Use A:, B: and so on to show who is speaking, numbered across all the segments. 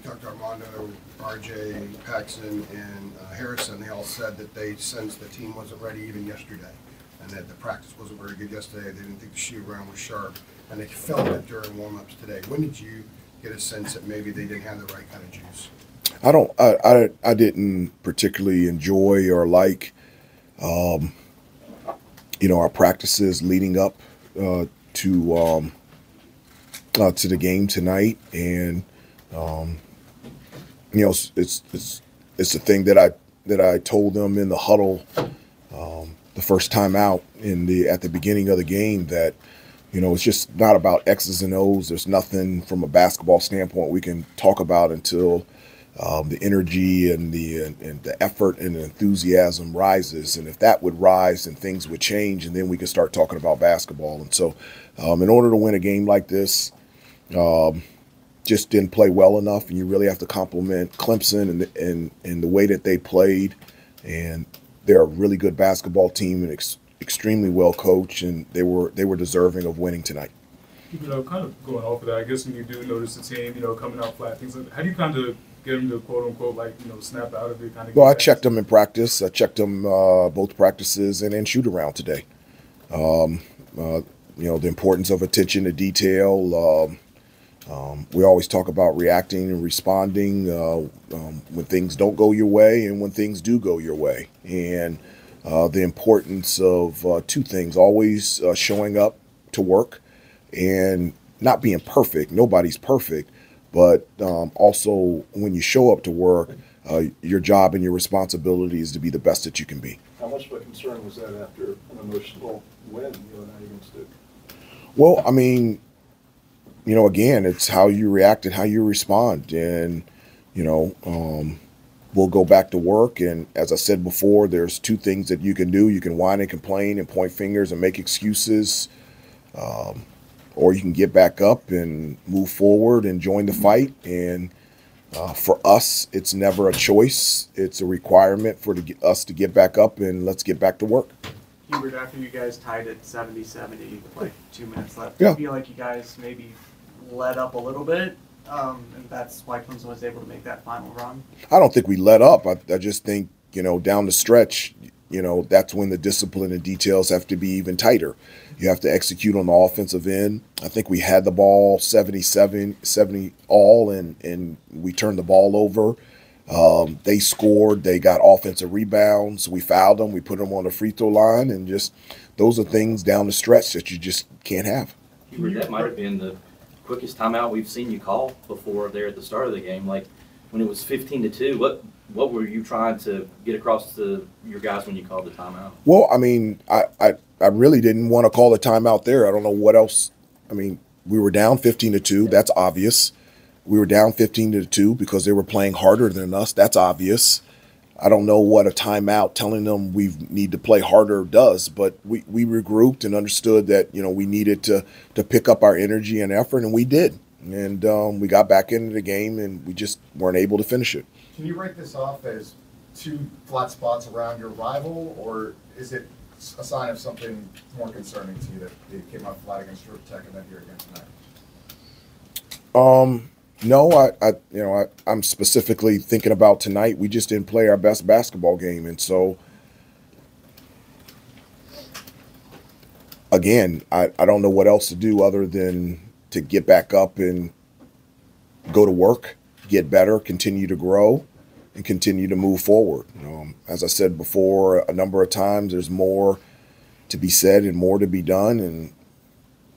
A: talked to Armando, RJ, Paxson, and Harrison. They all said that they sensed the team wasn't ready even yesterday, and that the practice wasn't very good yesterday. They didn't think the shoot around was sharp, and they felt it during warm-ups today. When did you get a sense that maybe they didn't have the right kind of juice?
B: I didn't particularly enjoy or like, our practices leading up to the game tonight, and it's the thing that I told them in the huddle the first time out at the beginning of the game, that it's just not about X's and O's. There's nothing from a basketball standpoint we can talk about until the energy and the effort and the enthusiasm rises. And if that would rise, then things would change, and then we can start talking about basketball. And so in order to win a game like this, just didn't play well enough, and you really have to compliment Clemson and the way that they played. And they're a really good basketball team and extremely well coached, and they were deserving of winning tonight.
C: Kind of going off of that, I guess when you do notice the team, coming out flat, things like that, how do you kind of get them to quote unquote snap out of it?
B: Well, I checked them in practice. I checked them both practices and in shoot around today. The importance of attention to detail. We always talk about reacting and responding when things don't go your way and when things do go your way. And the importance of two things: always showing up to work and not being perfect. Nobody's perfect. But also, when you show up to work, your job and your responsibility is to be the best that you can be.
D: How much of a concern was that after an emotional win, against Duke?
B: Well, I mean, again, it's how you react and how you respond. And, we'll go back to work. And as I said before, there's two things that you can do. You can whine and complain and point fingers and make excuses. Or you can get back up and move forward and join the fight. And for us, it's never a choice. It's a requirement for us to get back up, and let's get back to work.
E: Hubert, after you guys tied it 70-70 with 2 minutes left,
B: yeah.
E: Do you feel like you guys maybe let up a little bit, and that's why Clemson was able to make that final run?
B: I don't think we let up. I just think, down the stretch, that's when the discipline and details have to be even tighter. You have to execute on the offensive end. I think we had the ball 70 all, and we turned the ball over. They scored. They got offensive rebounds. We fouled them. We put them on the free throw line, and just those are things down the stretch that you just can't have.
F: Hubert, that might have been the quickest timeout we've seen you call before there at the start of the game. Like when it was 15-2, what were you trying to get across to your guys when you called the timeout? Well,
B: I mean, I really didn't want to call a timeout there. I don't know what else. I mean, we were down 15-2. That's obvious. We were down 15-2 because they were playing harder than us. That's obvious. I don't know what a timeout telling them we need to play harder does, but we regrouped and understood that, we needed to pick up our energy and effort, and we did. And we got back into the game, and we just weren't able to finish it.
G: Can you write this off as two flat spots around your rival, or is it a sign of something more concerning to you that they came out flat against Georgia Tech and then here again tonight?
B: No, I'm specifically thinking about tonight. We just didn't play our best basketball game, and so again, I don't know what else to do other than to get back up and go to work, get better, continue to grow, and continue to move forward. As I said before a number of times, there's more to be said and more to be done. And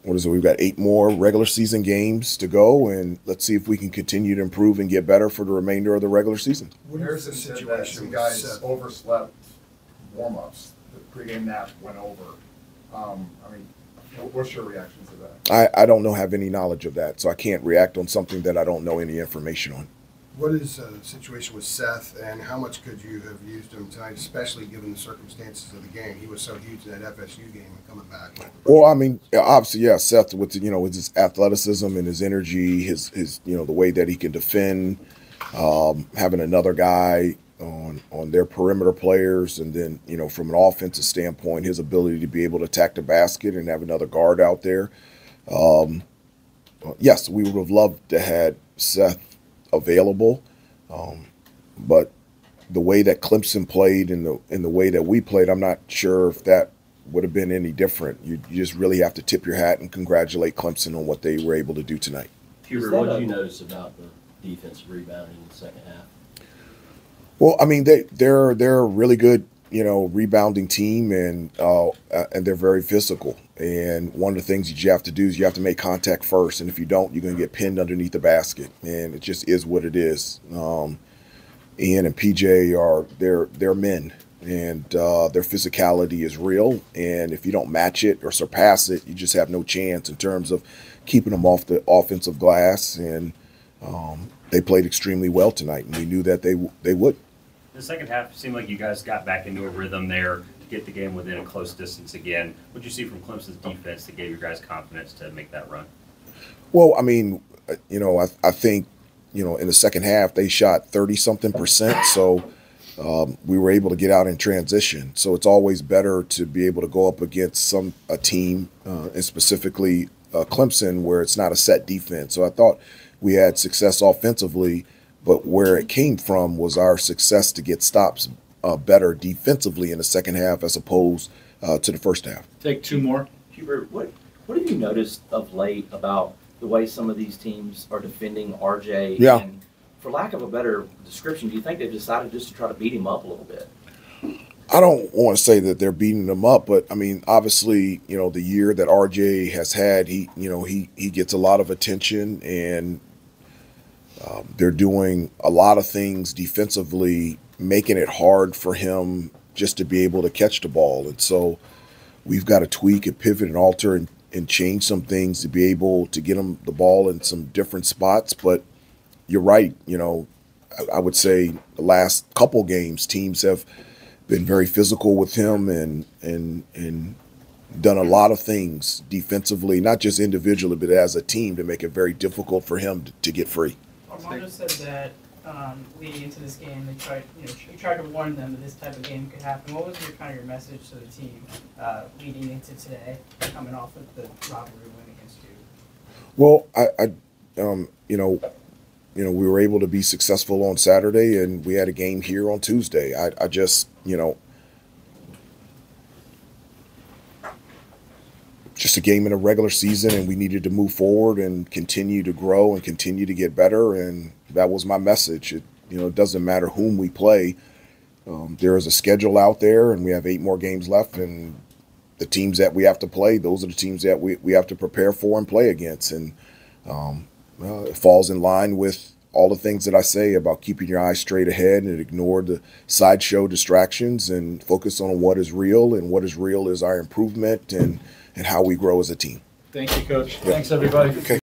B: what is it? We've got 8 more regular season games to go, and let's see if we can continue to improve and get better for the remainder of the regular season.
G: Harrison said that you guys overslept warm-ups. The pregame nap went over. What's your reaction to that?
B: I don't have any knowledge of that, so I can't react on something that I don't know any information on.
A: What is the situation with Seth, and how much could you have used him tonight, especially given the circumstances of the game? He was so huge in that FSU game and coming back.
B: Well, I mean, obviously, yeah, Seth with with his athleticism and his energy, his the way that he can defend, having another guy on their perimeter players, and then from an offensive standpoint, his ability to be able to attack the basket and have another guard out there. Yes, we would have loved to had Seth available. But the way that Clemson played and the way that we played, I'm not sure if that would have been any different. You just really have to tip your hat and congratulate Clemson on what they were able to do tonight.
H: Hubert, what did you notice about the defensive rebounding in the second half?
B: Well, I mean, they're a really good, rebounding team, and they're very physical. And one of the things that you have to do is you have to make contact first, and if you don't, you're going to get pinned underneath the basket, and it just is what it is. Ian and PJ they're men, and their physicality is real. And if you don't match it or surpass it, you just have no chance in terms of keeping them off the offensive glass. And they played extremely well tonight, and we knew that they would.
I: The second half seemed like you guys got back into a rhythm there to get the game within a close distance again. What did you see from Clemson's defense that gave you guys confidence to make that run?
B: Well, I mean, I think, in the second half they shot 30-something%. So we were able to get out in transition. So it's always better to be able to go up against a team, and specifically Clemson, where it's not a set defense. So I thought we had success offensively, but where it came from was our success to get stops better defensively in the second half as opposed to the first half.
C: Take two more.
F: Hubert, what have you noticed of late about the way some of these teams are defending RJ?
B: Yeah.
F: And for lack of a better description, do you think they've decided just to try to beat him up a little bit?
B: I don't want to say that they're beating them up, but I mean, obviously, the year that RJ has had, he gets a lot of attention, and they're doing a lot of things defensively, making it hard for him just to be able to catch the ball. And so we've got to tweak and pivot and alter and change some things to be able to get him the ball in some different spots. But you're right. I would say the last couple games, teams have been very physical with him and done a lot of things defensively, not just individually, but as a team, to make it very difficult for him to get free.
J: Armando said that leading into this game, you tried to warn them that this type of game could happen. What was your message to the team leading into today, coming off of the rivalry win against you?
B: Well, we were able to be successful on Saturday, and we had a game here on Tuesday. I just, just a game in a regular season, and we needed to move forward and continue to grow and continue to get better, and that was my message. It doesn't matter whom we play. There is a schedule out there, and we have 8 more games left, and the teams that we have to play, those are the teams that we have to prepare for and play against. And it falls in line with all the things that I say about keeping your eyes straight ahead and ignore the sideshow distractions and focus on what is real, and what is real is our improvement and how we grow as a team.
C: Thank you, Coach. Thanks, everybody.
B: Okay.